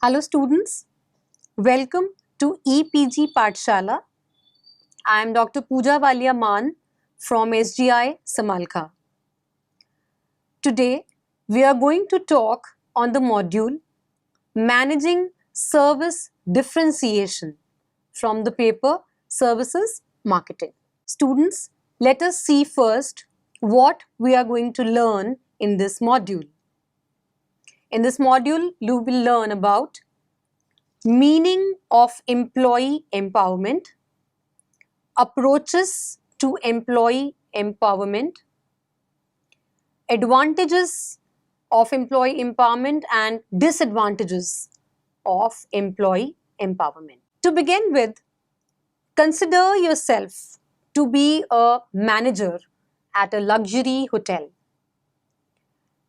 Hello students, welcome to EPG Pathshala. I am Dr. Pooja Walia Maan from SGI Samalkha. Today we are going to talk on the module Managing Service Differentiation from the paper Services Marketing. Students, let us see first what we are going to learn in this module. In this module, you will learn about meaning of employee empowerment, approaches to employee empowerment, advantages of employee empowerment and disadvantages of employee empowerment. To begin with, consider yourself to be a manager at a luxury hotel.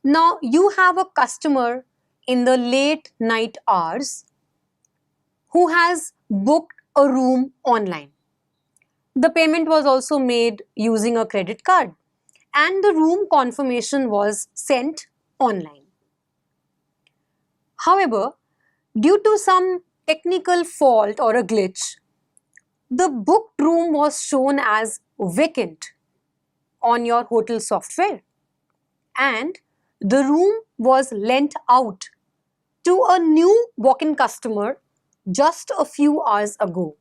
Now you have a customer in the late night hours who has booked a room online. The payment was also made using a credit card and the room confirmation was sent online. However, due to some technical fault or a glitch, the booked room was shown as vacant on your hotel software and the room was lent out to a new walk-in customer just a few hours ago,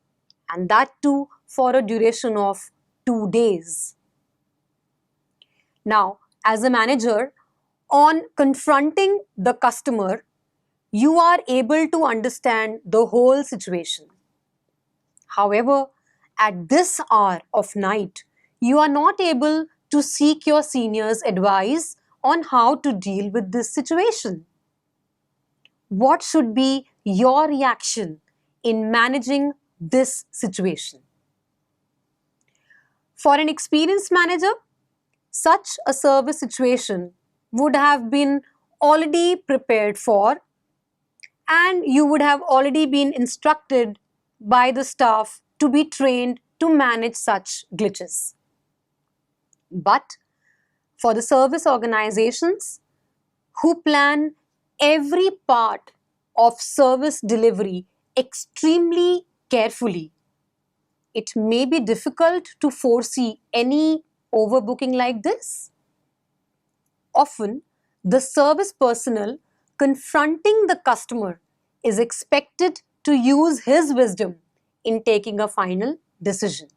and that too for a duration of 2 days. Now, as a manager, on confronting the customer, you are able to understand the whole situation. However, at this hour of night, you are not able to seek your seniors' advice on how to deal with this situation. What should be your reaction in managing this situation? For an experienced manager, such a service situation would have been already prepared for and you would have already been instructed by the staff to be trained to manage such glitches. But for the service organizations who plan every part of service delivery extremely carefully, it may be difficult to foresee any overbooking like this. Often, the service personnel confronting the customer is expected to use his wisdom in taking a final decision.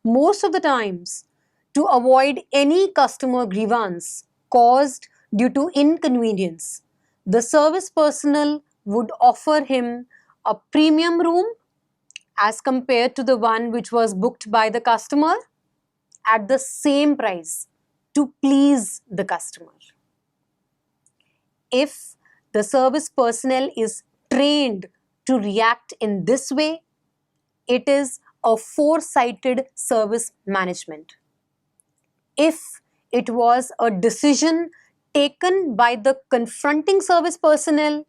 Most of the times, to avoid any customer grievance caused due to inconvenience, the service personnel would offer him a premium room as compared to the one which was booked by the customer at the same price to please the customer. If the service personnel is trained to react in this way, it is a foresighted service management. If it was a decision taken by the confronting service personnel,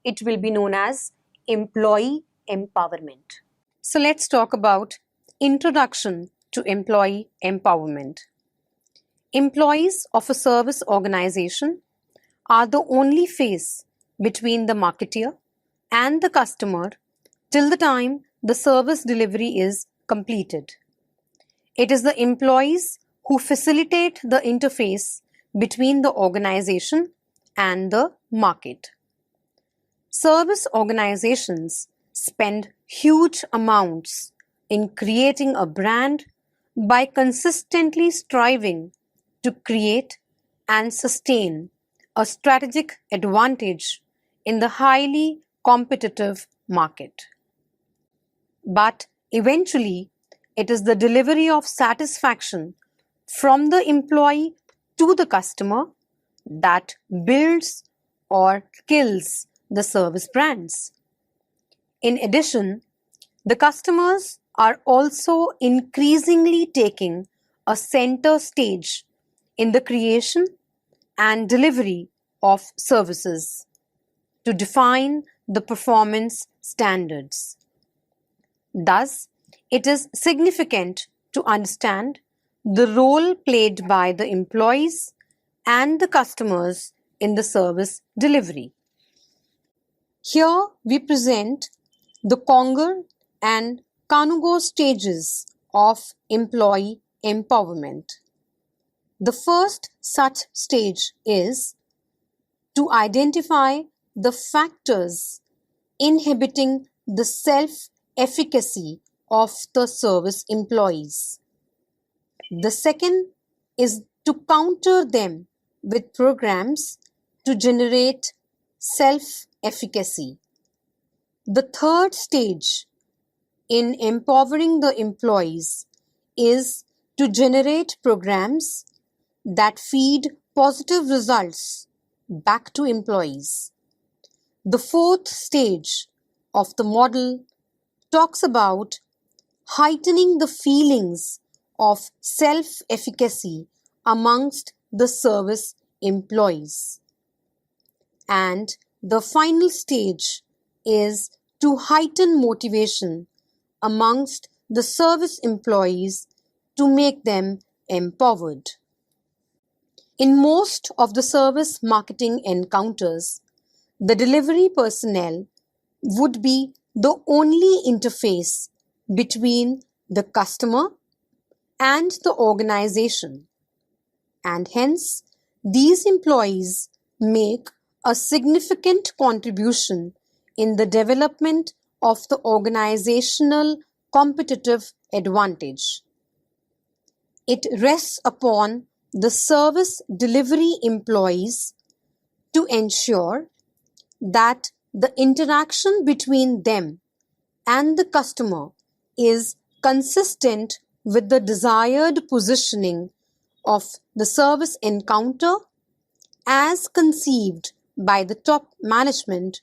it will be known as employee empowerment. So let's talk about introduction to employee empowerment. Employees of a service organization are the only face between the marketeer and the customer till the time the service delivery is completed. It is the employees who facilitate the interface between the organization and the market. Service organizations spend huge amounts in creating a brand by consistently striving to create and sustain a strategic advantage in the highly competitive market. But eventually, it is the delivery of satisfaction from the employee to the customer that builds or kills the service brands. In addition, the customers are also increasingly taking a center stage in the creation and delivery of services to define the performance standards. Thus, it is significant to understand the role played by the employees and the customers in the service delivery. Here we present the Conger and Kanugo stages of employee empowerment. The first such stage is to identify the factors inhibiting the self-efficacy of the service employees. The second is to counter them with programs to generate self-efficacy. The third stage in empowering the employees is to generate programs that feed positive results back to employees. The fourth stage of the model talks about heightening the feelings of self-efficacy amongst the service employees. And the final stage is to heighten motivation amongst the service employees to make them empowered. In most of the service marketing encounters, the delivery personnel would be the only interface between the customer and the organization, and hence these employees make a significant contribution in the development of the organizational competitive advantage. It rests upon the service delivery employees to ensure that the interaction between them and the customer is consistent with the desired positioning of the service encounter as conceived by the top management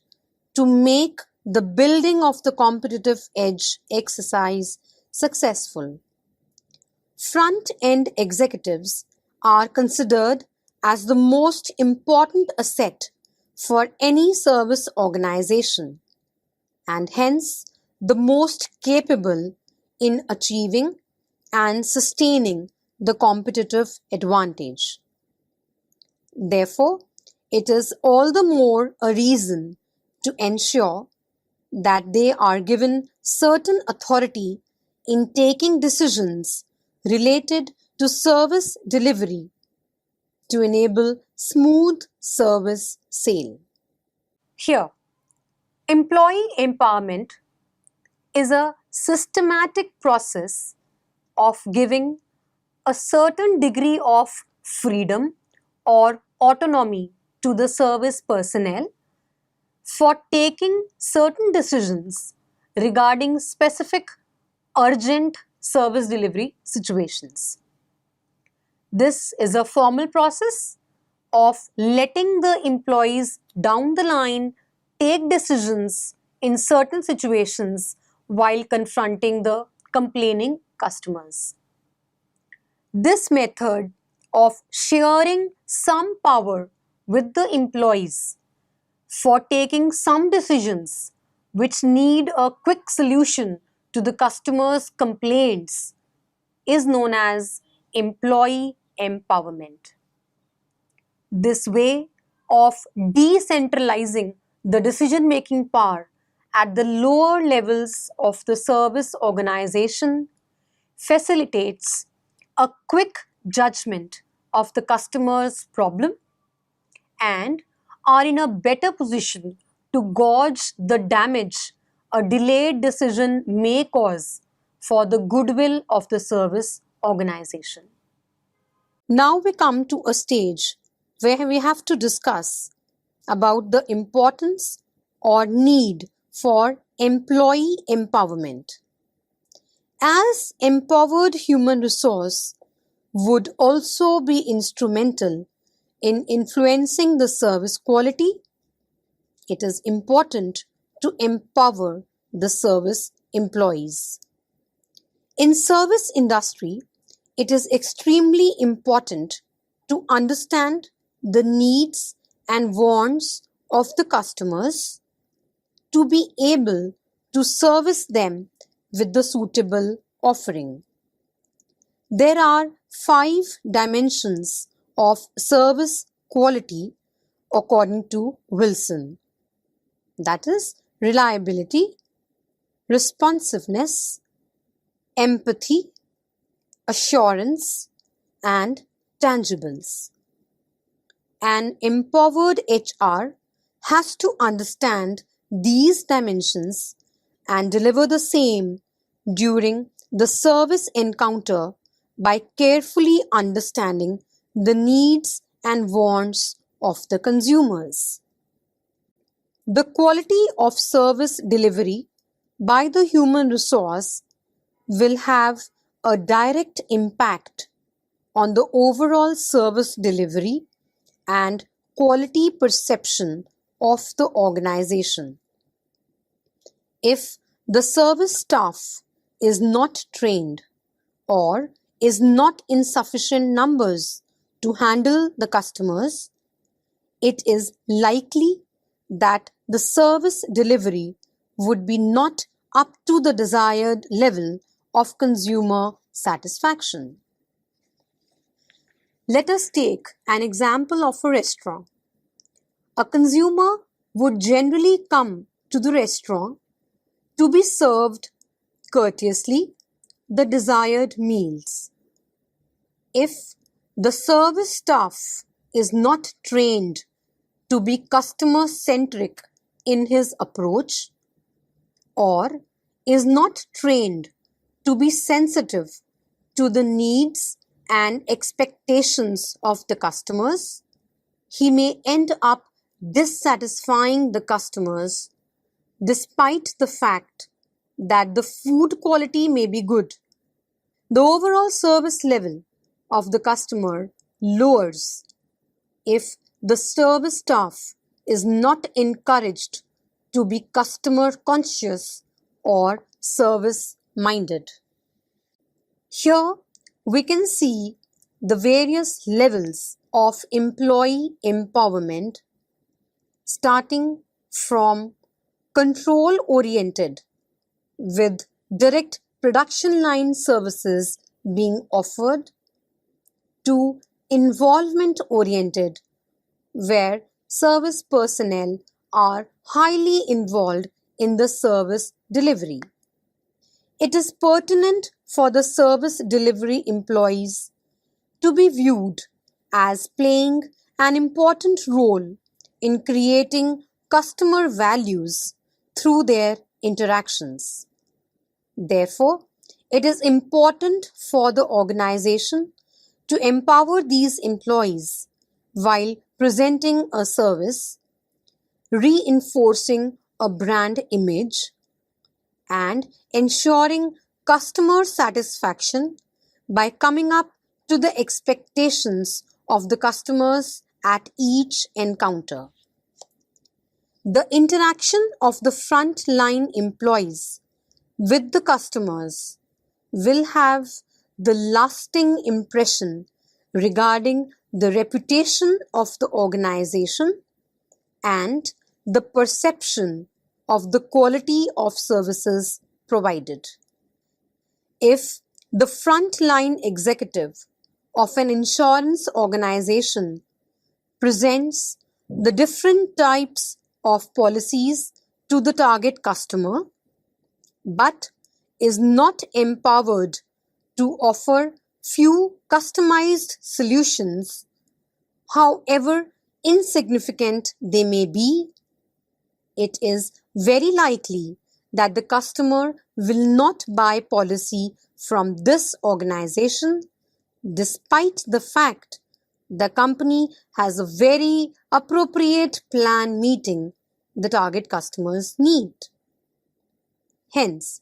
to make the building of the competitive edge exercise successful. Front-end executives are considered as the most important asset for any service organization, and hence the most capable in achieving and sustaining the competitive advantage. Therefore, it is all the more a reason to ensure that they are given certain authority in taking decisions related to service delivery to enable smooth service sale. Here, employee empowerment is a systematic process of giving a certain degree of freedom or autonomy to the service personnel for taking certain decisions regarding specific urgent service delivery situations. This is a formal process of letting the employees down the line take decisions in certain situations while confronting the complaining customers. This method of sharing some power with the employees for taking some decisions which need a quick solution to the customer's complaints is known as employee empowerment. This way of decentralizing the decision-making power at the lower levels of the service organization facilitates a quick judgment of the customer's problem and are in a better position to gauge the damage a delayed decision may cause for the goodwill of the service organization. Now we come to a stage where we have to discuss about the importance or need for employee empowerment. As empowered human resource would also be instrumental in influencing the service quality, it is important to empower the service employees. In service industry, it is extremely important to understand the needs and wants of the customers to be able to service them with the suitable offering. There are 5 dimensions of service quality according to Wilson. that is reliability, responsiveness, empathy, assurance, and tangibles. An empowered HR has to understand these dimensions and deliver the same during the service encounter by carefully understanding the needs and wants of the consumers. The quality of service delivery by the human resource will have a direct impact on the overall service delivery and quality perception of the organization. If the service staff is not trained or is not in sufficient numbers to handle the customers, it is likely that the service delivery would be not up to the desired level of consumer satisfaction. Let us take an example of a restaurant. A consumer would generally come to the restaurant to be served courteously the desired meals. If the service staff is not trained to be customer-centric in his approach, or is not trained to be sensitive to the needs and expectations of the customers, he may end up dissatisfying the customers despite the fact that the food quality may be good. The overall service level of the customer lowers if the service staff is not encouraged to be customer conscious or service minded. Here we can see the various levels of employee empowerment, starting from control oriented with direct production line services being offered to involvement oriented, where service personnel are highly involved in the service delivery. It is pertinent for the service delivery employees to be viewed as playing an important role in creating customer values through their interactions. Therefore, it is important for the organization to empower these employees while presenting a service, reinforcing a brand image, and ensuring customer satisfaction by coming up to the expectations of the customers at each encounter. The interaction of the front-line employees with the customers will have the lasting impression regarding the reputation of the organization and the perception of the quality of services provided. If the front-line executive of an insurance organization presents the different types of policies to the target customer, but is not empowered to offer few customized solutions, however insignificant they may be, it is very likely that the customer will not buy policy from this organization, despite the fact the company has a very appropriate plan meeting the target customer's need. Hence,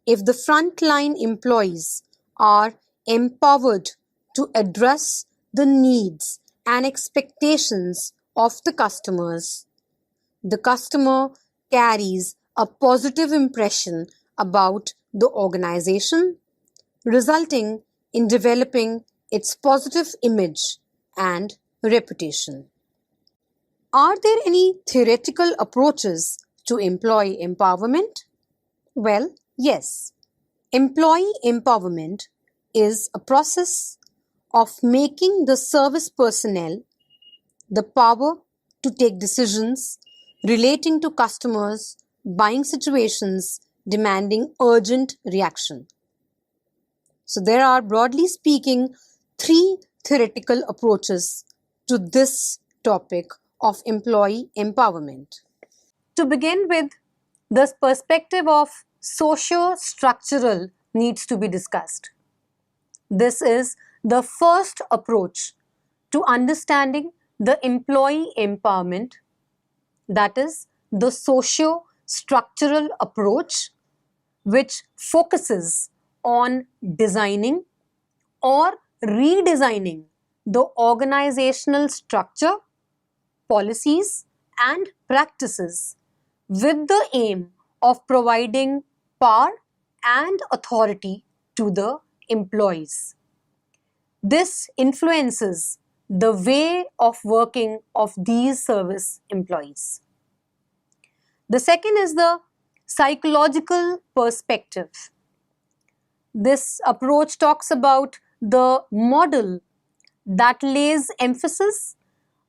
if the frontline employees are empowered to address the needs and expectations of the customers, the customer carries a positive impression about the organization, resulting in developing its positive image and reputation. Are there any theoretical approaches to employee empowerment? Well, yes. Employee empowerment is a process of making the service personnel the power to take decisions relating to customers' buying situations demanding urgent reaction. So there are, broadly speaking, three theoretical approaches to this topic of employee empowerment. To begin with, the perspective of socio-structural needs to be discussed. This is the first approach to understanding the employee empowerment, that is, the socio-structural approach, which focuses on designing or redesigning the organizational structure, policies, and practices with the aim of providing power and authority to the employees. This influences the way of working of these service employees. The second is the psychological perspective. This approach talks about the model that lays emphasis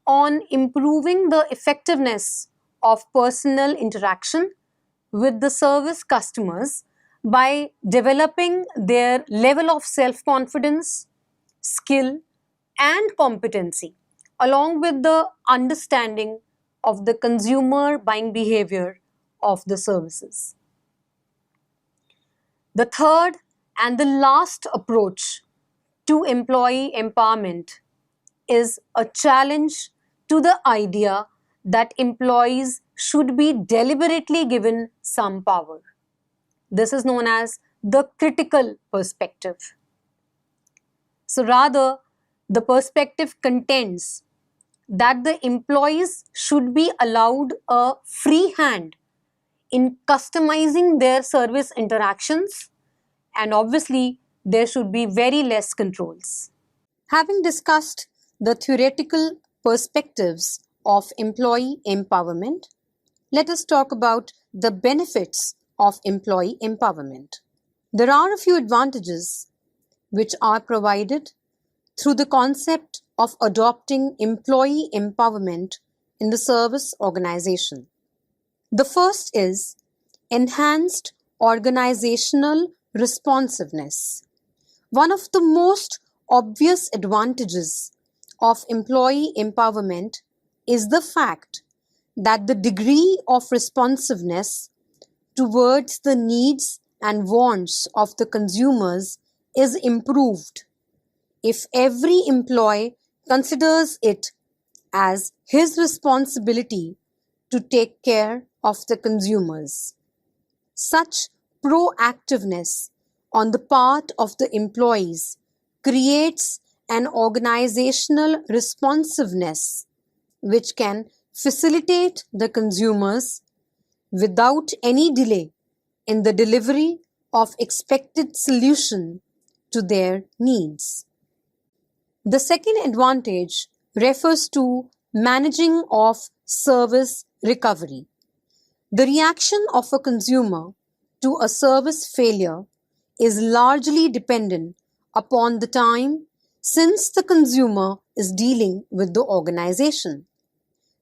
on improving the effectiveness of personal interaction with the service customers by developing their level of self-confidence, skill, and competency, along with the understanding of the consumer buying behavior of the services. The third and the last approach to employee empowerment is a challenge to the idea that employees should be deliberately given some power. This is known as the critical perspective. So rather, the perspective contends that the employees should be allowed a free hand in customizing their service interactions, and obviously there should be very less controls. Having discussed the theoretical perspectives of employee empowerment, let us talk about the benefits of employee empowerment. There are a few advantages which are provided through the concept of adopting employee empowerment in the service organization. The first is enhanced organizational responsiveness. One of the most obvious advantages of employee empowerment is the fact that the degree of responsiveness towards the needs and wants of the consumers is improved if every employee considers it as his responsibility to take care of the consumers. Such proactiveness on the part of the employees creates an organizational responsiveness which can facilitate the consumers without any delay in the delivery of expected solution to their needs. The second advantage refers to managing of service recovery. The reaction of a consumer to a service failure is largely dependent upon the time since the consumer is dealing with the organization.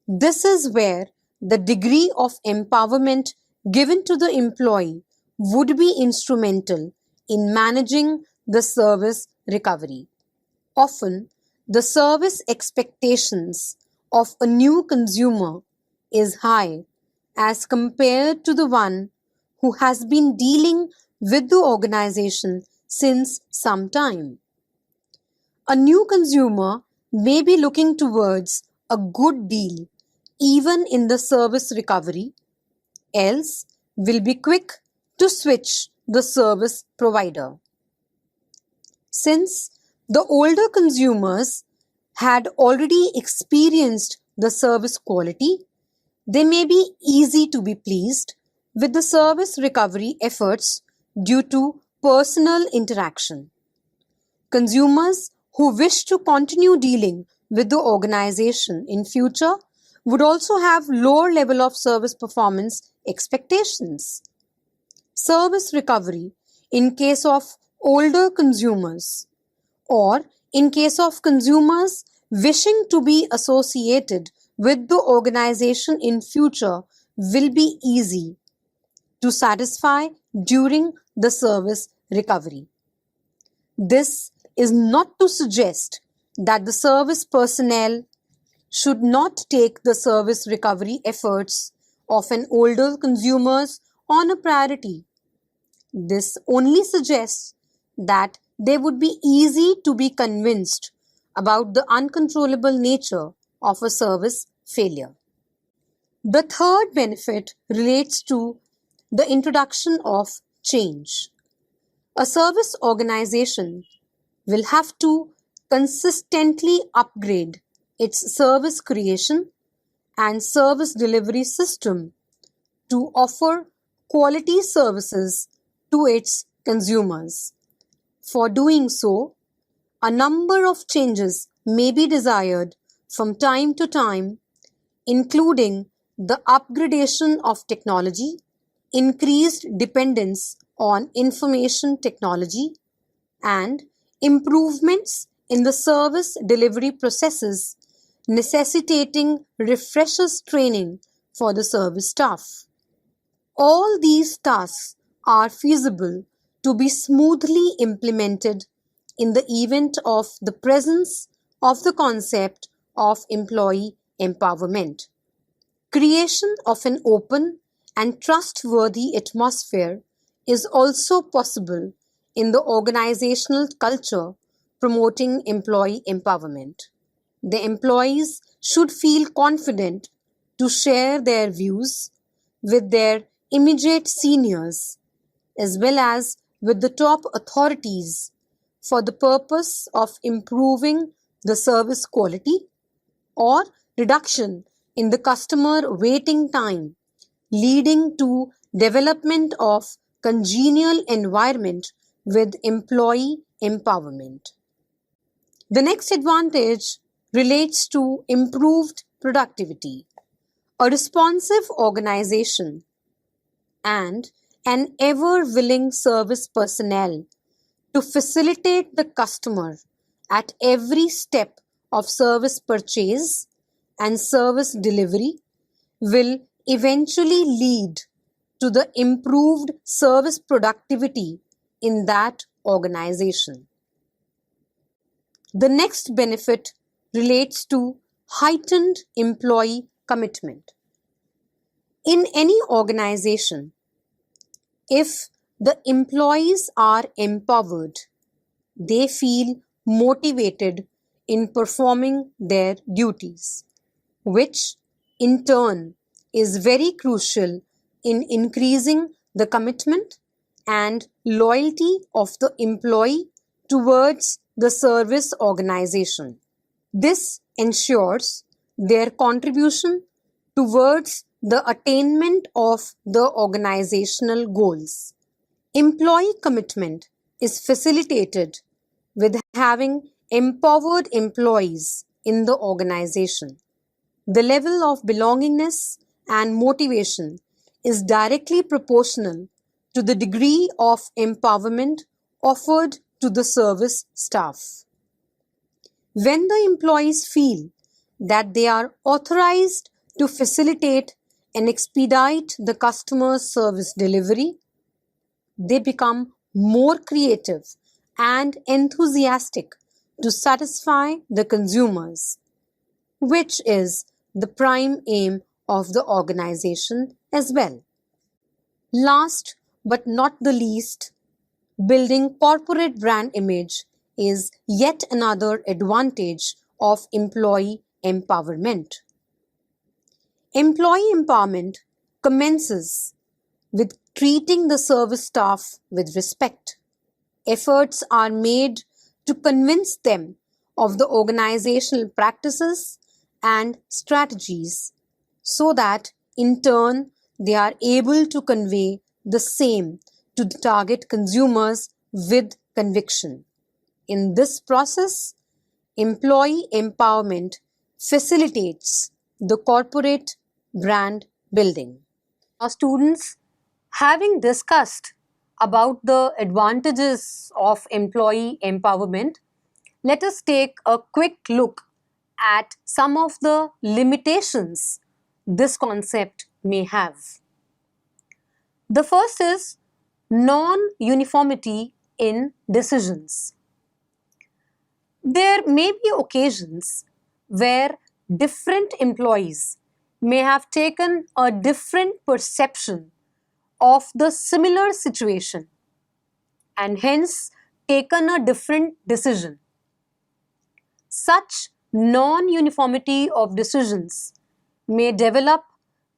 This is where the degree of empowerment given to the employee would be instrumental in managing the service recovery. Often, the service expectations of a new consumer is high as compared to the one who has been dealing with the organization since some time. A new consumer may be looking towards a good deal even in the service recovery, else will be quick to switch the service provider. Since the older consumers had already experienced the service quality, they may be easy to be pleased with the service recovery efforts due to personal interaction. Consumers who wish to continue dealing with the organization in future would also have lower level of service performance expectations. Service recovery in case of older consumers or in case of consumers wishing to be associated with the organization in future will be easy to satisfy during the service recovery. This is not to suggest that the service personnel should not take the service recovery efforts of an older consumers on a priority. This only suggests that they would be easy to be convinced about the uncontrollable nature of a service failure. The third benefit relates to the introduction of change. A service organization will have to consistently upgrade its service creation and service delivery system to offer quality services to its consumers. For doing so, a number of changes may be desired from time to time, including the upgradation of technology, increased dependence on information technology, and improvements in the service delivery processes necessitating refreshers training for the service staff. All these tasks are feasible to be smoothly implemented in the event of the presence of the concept of employee empowerment. Creation of an open and trustworthy atmosphere is also possible in the organizational culture promoting employee empowerment. The employees should feel confident to share their views with their immediate seniors as well as with the top authorities for the purpose of improving the service quality or reduction in the customer waiting time, leading to development of congenial environment with employee empowerment. The next advantage relates to improved productivity. A responsive organization and an ever-willing service personnel to facilitate the customer at every step of service purchase and service delivery will eventually lead to the improved service productivity in that organization. The next benefit relates to heightened employee commitment. In any organization, if the employees are empowered, they feel motivated in performing their duties, which in turn is very crucial in increasing the commitment and loyalty of the employee towards the service organization. This ensures their contribution towards the attainment of the organizational goals. Employee commitment is facilitated with having empowered employees in the organization. The level of belongingness and motivation is directly proportional to the degree of empowerment offered to the service staff. When the employees feel that they are authorized to facilitate and expedite the customer service delivery, they become more creative and enthusiastic to satisfy the consumers, which is the prime aim of the organization as well. Last but not the least, building corporate brand image is yet another advantage of employee empowerment. Employee empowerment commences with treating the service staff with respect. Efforts are made to convince them of the organizational practices and strategies so that in turn they are able to convey the same to the target consumers with conviction. In this process, employee empowerment facilitates the corporate brand building. Now, students, having discussed about the advantages of employee empowerment, let us take a quick look at some of the limitations this concept may have. The first is non-uniformity in decisions. There may be occasions where different employees may have taken a different perception of the similar situation and hence taken a different decision. Such non-uniformity of decisions may develop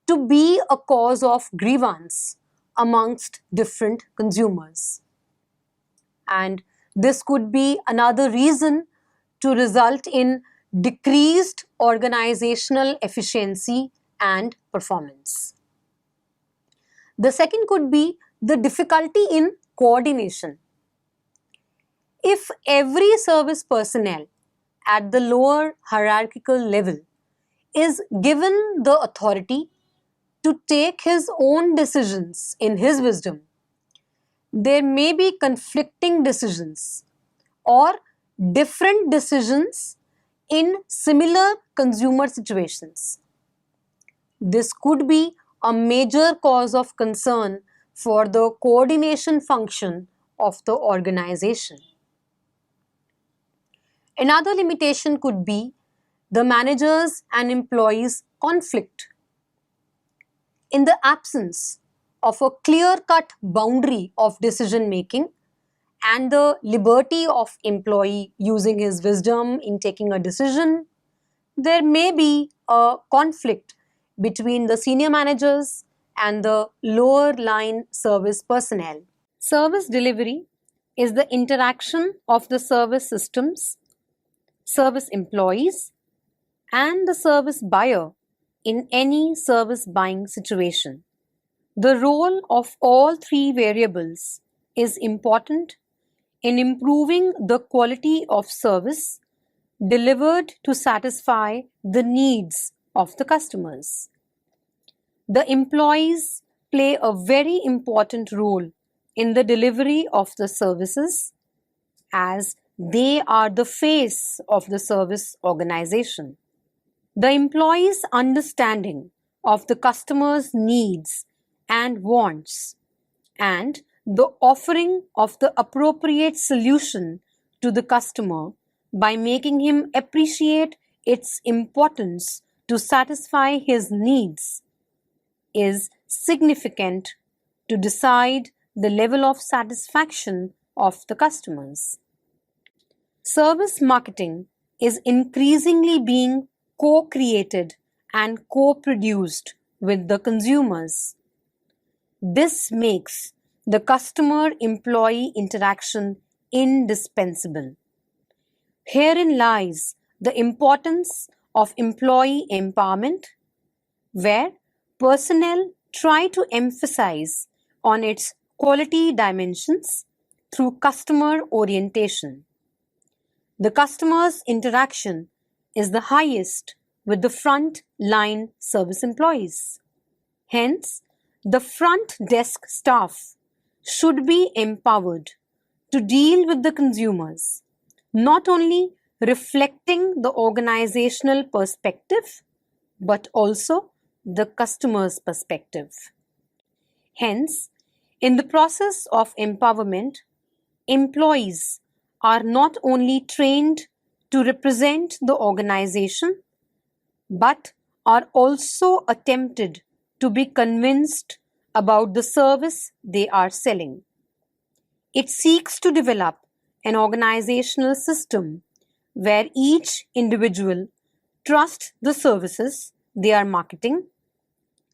to be a cause of grievance amongst different consumers. And this could be another reason to result in decreased organizational efficiency and performance. The second could be the difficulty in coordination. If every service personnel at the lower hierarchical level is given the authority to take his own decisions in his wisdom, there may be conflicting decisions or different decisions in similar consumer situations. This could be a major cause of concern for the coordination function of the organization. Another limitation could be the managers and employees' conflict. In the absence of a clear-cut boundary of decision-making and the liberty of employee using his wisdom in taking a decision, there may be a conflict between the senior managers and the lower line service personnel. Service delivery is the interaction of the service systems, service employees, and the service buyer in any service buying situation. The role of all three variables is important in improving the quality of service delivered to satisfy the needs of the customers. The employees play a very important role in the delivery of the services as they are the face of the service organization. The employees' understanding of the customer's needs and wants and the offering of the appropriate solution to the customer by making him appreciate its importance to satisfy his needs is significant to decide the level of satisfaction of the customers. Service marketing is increasingly being co-created and co-produced with the consumers. This makes the customer-employee interaction indispensable. Herein lies the importance of employee empowerment, where personnel try to emphasize on its quality dimensions through customer orientation. The customer's interaction is the highest with the front line service employees. Hence, the front desk staff should be empowered to deal with the consumers, not only reflecting the organizational perspective, but also the customer's perspective. Hence, in the process of empowerment, employees are not only trained to represent the organization, but are also attempted to be convinced about the service they are selling. It seeks to develop an organizational system where each individual trusts the services they are marketing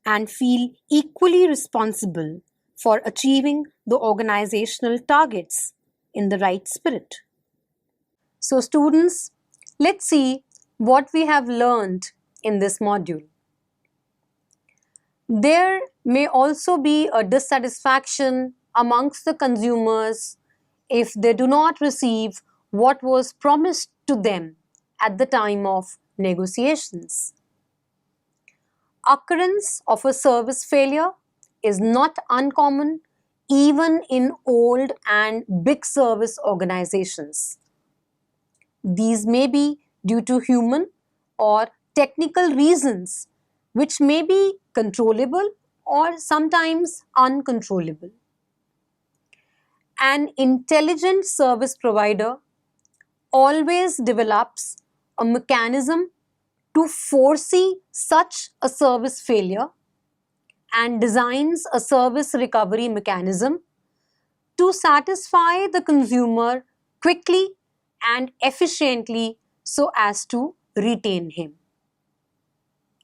and feel equally responsible for achieving the organizational targets in the right spirit. So students, let's see what we have learned in this module. There may also be a dissatisfaction amongst the consumers if they do not receive what was promised to them at the time of negotiations. Occurrence of a service failure is not uncommon even in old and big service organizations. These may be due to human or technical reasons which may be controllable or sometimes uncontrollable. An intelligent service provider always develops a mechanism to foresee such a service failure and designs a service recovery mechanism to satisfy the consumer quickly and efficiently so as to retain him.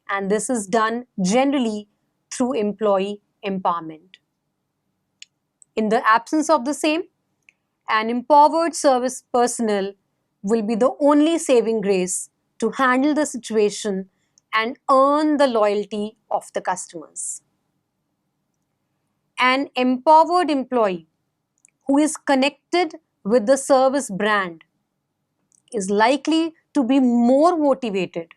And this is done generally through employee empowerment. In the absence of the same, an empowered service personnel will be the only saving grace to handle the situation and earn the loyalty of the customers. An empowered employee who is connected with the service brand is likely to be more motivated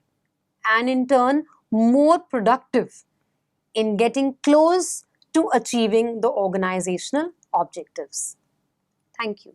and in turn more productive in getting close to achieving the organizational objectives. Thank you.